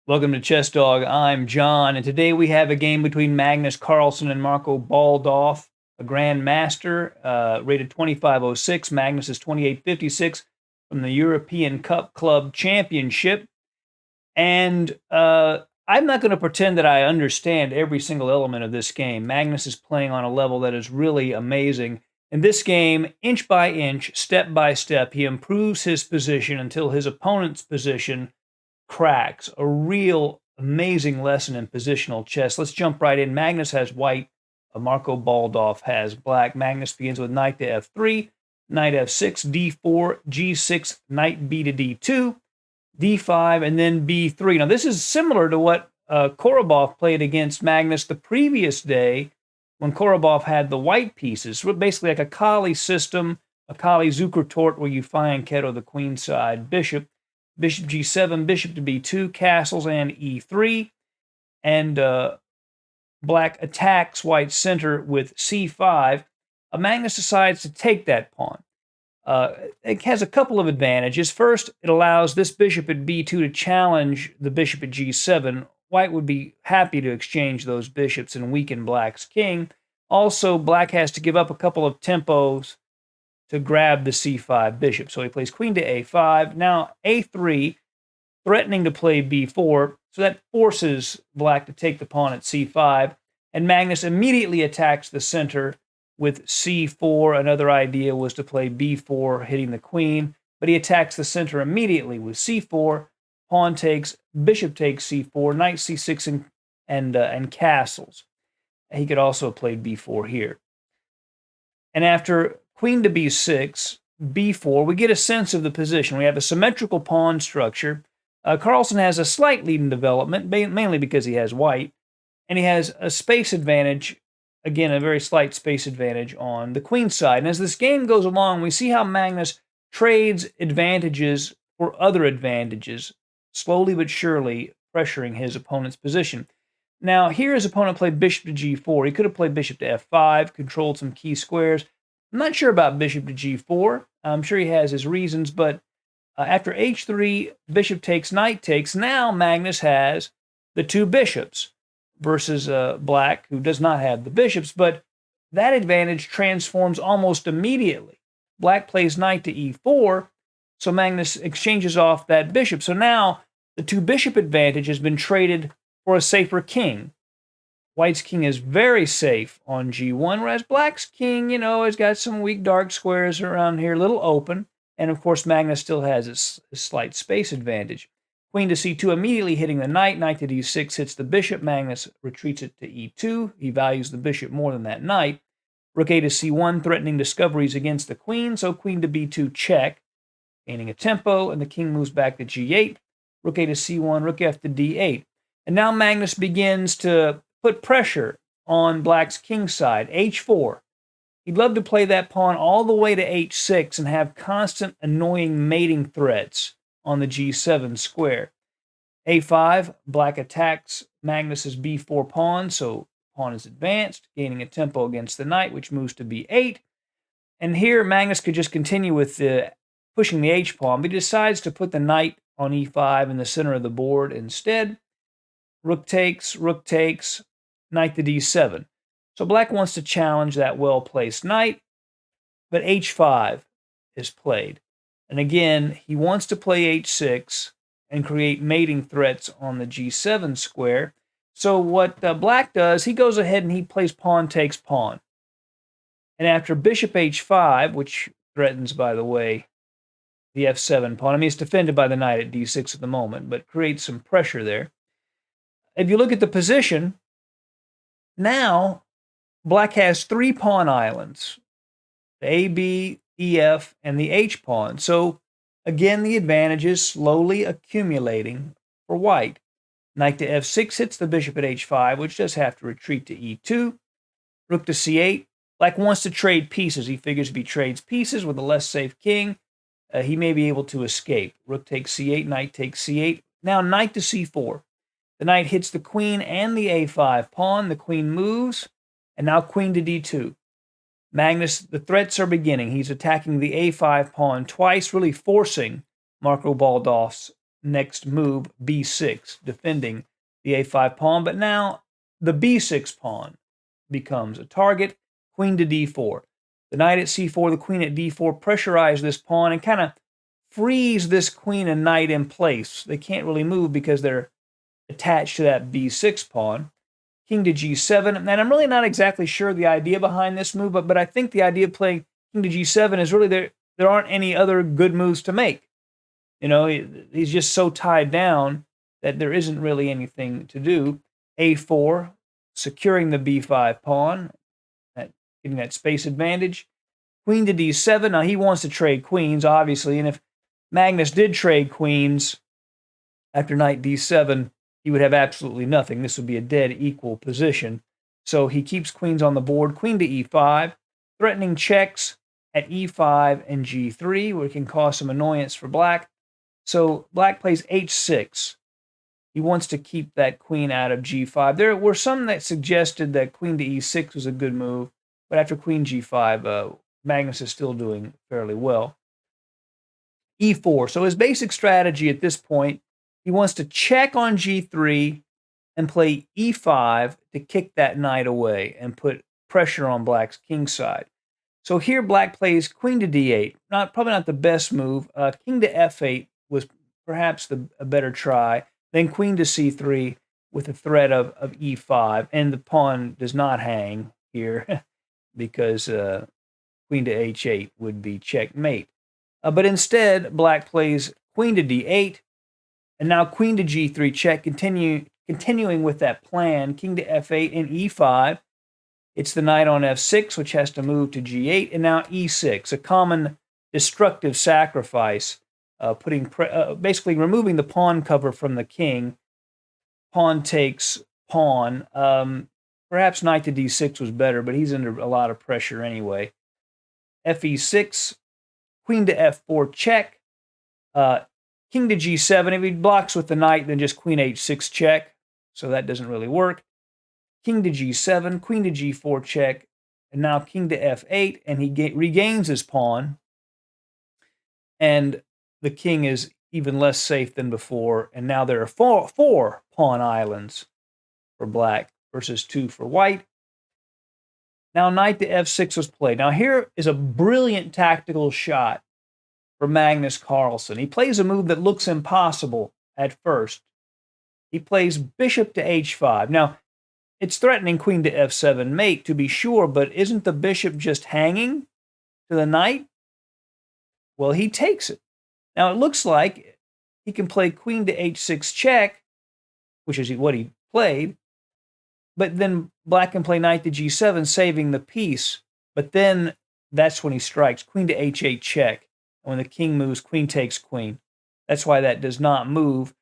Welcome to Chess Dog. I'm John, and today we have a game between Magnus Carlsen and Marco Baldauf, a Grand Master, rated 2506. Magnus is 2856 from the European Cup Club Championship. And I'm not going to pretend that I understand every single element of this game. Magnus is playing on a level that is really amazing. In this game, inch by inch, step by step, he improves his position until his opponent's position cracks. A real amazing lesson in positional chess. Let's jump right in. Magnus has white. Marco Baldauf has black. Magnus begins with knight to f3, knight f6, d4, g6, knight b to d2, d5, and then b3. Now, this is similar to what Korobov played against Magnus the previous day when Korobov had the white pieces. So basically like a Kali system, a Kali Zukertort, where you find Keto the queenside bishop. Bishop g7, bishop to b2, castles, and e3. And black attacks white's center with c5. Magnus decides to take that pawn. It has a couple of advantages. First, it allows this bishop at b2 to challenge the bishop at g7. White would be happy to exchange those bishops and weaken black's king. Also, black has to give up a couple of tempos to grab the c5 bishop. So he plays queen to a5. Now a3, threatening to play b4. So that forces black to take the pawn at c5. And Magnus immediately attacks the center with c4. Another idea was to play b4, hitting the queen. But he attacks the center immediately with c4. Pawn takes, bishop takes c4, knight c6, and castles. He could also have played b4 here. And after queen to b6, b4, we get a sense of the position. We have a symmetrical pawn structure. Carlsen has a slight lead in development, mainly because he has white. And he has a space advantage, again, a very slight space advantage on the queen side. And as this game goes along, we see how Magnus trades advantages for other advantages, slowly but surely pressuring his opponent's position. Now, here his opponent played bishop to g4. He could have played bishop to f5, controlled some key squares. I'm not sure about bishop to g4. I'm sure he has his reasons, but after h3, bishop takes, knight takes. Now Magnus has the two bishops versus black, who does not have the bishops, but that advantage transforms almost immediately. Black plays knight to e4, so Magnus exchanges off that bishop. So now the two bishop advantage has been traded for a safer king. White's king is very safe on g1, whereas black's king, has got some weak dark squares around here, a little open. And of course, Magnus still has his slight space advantage. Queen to c2, immediately hitting the knight. Knight to d6 hits the bishop. Magnus retreats it to e2. He values the bishop more than that knight. Rook a to c1, threatening discoveries against the queen. So queen to b2 check, gaining a tempo, and the king moves back to g8. Rook a to c1, rook f to d8. And now Magnus begins to put pressure on black's king side, h4. He'd love to play that pawn all the way to h6 and have constant annoying mating threats on the g7 square. a5, black attacks Magnus's b4 pawn, so pawn is advanced, gaining a tempo against the knight, which moves to b8. And here Magnus could just continue with pushing the h-pawn, but he decides to put the knight on e5 in the center of the board instead. Rook takes, knight to d7. So black wants to challenge that well-placed knight, but h5 is played. And again, he wants to play h6 and create mating threats on the g7 square. So what black does, he goes ahead and he plays pawn takes pawn. And after bishop h5, which threatens, by the way, the f7 pawn. I mean, it's defended by the knight at d6 at the moment, but creates some pressure there. If you look at the position, now black has three pawn islands, the A, B, E, F, and the H pawn. So again, the advantage is slowly accumulating for white. Knight to f6 hits the bishop at h5, which does have to retreat to e2. Rook to c8. Black wants to trade pieces. He figures if he trades pieces with a less safe king, he may be able to escape. Rook takes c8, knight takes c8. Now knight to c4. The knight hits the queen and the a5 pawn. The queen moves, and now queen to d2. Magnus, the threats are beginning. He's attacking the a5 pawn twice, really forcing Marco Baldauf's next move, b6, defending the a5 pawn. But now the b6 pawn becomes a target. Queen to d4. The knight at c4, the queen at d4 pressurize this pawn and kind of freeze this queen and knight in place. They can't really move because they're attached to that b6 pawn. King to g7, and I'm really not exactly sure the idea behind this move, but I think the idea of playing king to g7 is really there aren't any other good moves to make. You know, he's just so tied down that there isn't really anything to do. a4, securing the b5 pawn, getting that space advantage. Queen to d7. Now, he wants to trade queens, obviously, and if Magnus did trade queens after knight d7, he would have absolutely nothing. This would be a dead equal position. So he keeps queens on the board. Queen to e5, threatening checks at e5 and g3, where it can cause some annoyance for black. So black plays h6. He wants to keep that queen out of g5. There were some that suggested that queen to e6 was a good move, but after queen g5, Magnus is still doing fairly well. e4. So his basic strategy at this point, he wants to check on g3 and play e5 to kick that knight away and put pressure on black's king side. So here black plays queen to d8. Probably not the best move. King to f8 was perhaps a better try. Then queen to c3 with the threat of e5. And the pawn does not hang here because queen to h8 would be checkmate. But instead, black plays queen to d8. And now queen to g3 check, continuing with that plan. King to f8 and e5. It's the knight on f6, which has to move to g8. And now e6, a common destructive sacrifice, basically removing the pawn cover from the king. Pawn takes pawn. Perhaps knight to d6 was better, but he's under a lot of pressure anyway. fe6, queen to f4 check. King to g7. If he blocks with the knight, then just queen h6 check. So that doesn't really work. King to g7, queen to g4 check. And now king to f8, and he regains his pawn. And the king is even less safe than before. And now there are four pawn islands for black versus 2 for white. Now knight to f6 was played. Now here is a brilliant tactical shot for Magnus Carlsen. He plays a move that looks impossible at first. He plays bishop to h5. Now, it's threatening queen to f7 mate, to be sure, but isn't the bishop just hanging to the knight? Well, he takes it. Now, it looks like he can play queen to h6 check, which is what he played, but then black can play knight to g7, saving the piece. But then that's when he strikes, queen to h8 check. When the king moves, queen takes queen. That's why that does not move.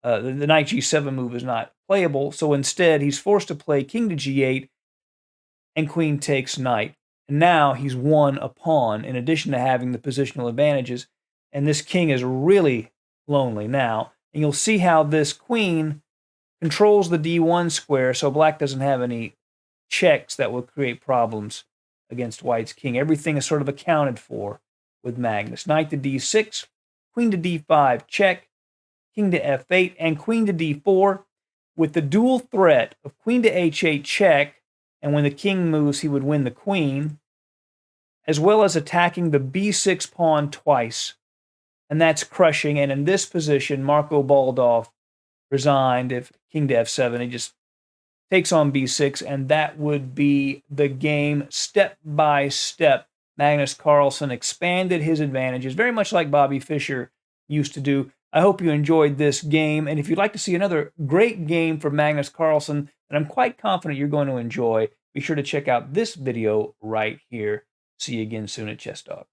The knight g7 move is not playable. So instead, he's forced to play king to g8 and queen takes knight. And now he's won a pawn in addition to having the positional advantages. And this king is really lonely now. And you'll see how this queen controls the d1 square, so black doesn't have any checks that will create problems against white's king. Everything is sort of accounted for with Magnus. Knight to d6, queen to d5 check, king to f8, and queen to d4 with the dual threat of queen to h8 check, and when the king moves, he would win the queen, as well as attacking the b6 pawn twice. And that's crushing. And in this position, Marco Baldauf resigned. If king to f7, he just takes on b6, and that would be the game step by step. Magnus Carlsen expanded his advantages, very much like Bobby Fischer used to do. I hope you enjoyed this game, and if you'd like to see another great game from Magnus Carlsen that I'm quite confident you're going to enjoy, be sure to check out this video right here. See you again soon at Chess Dog.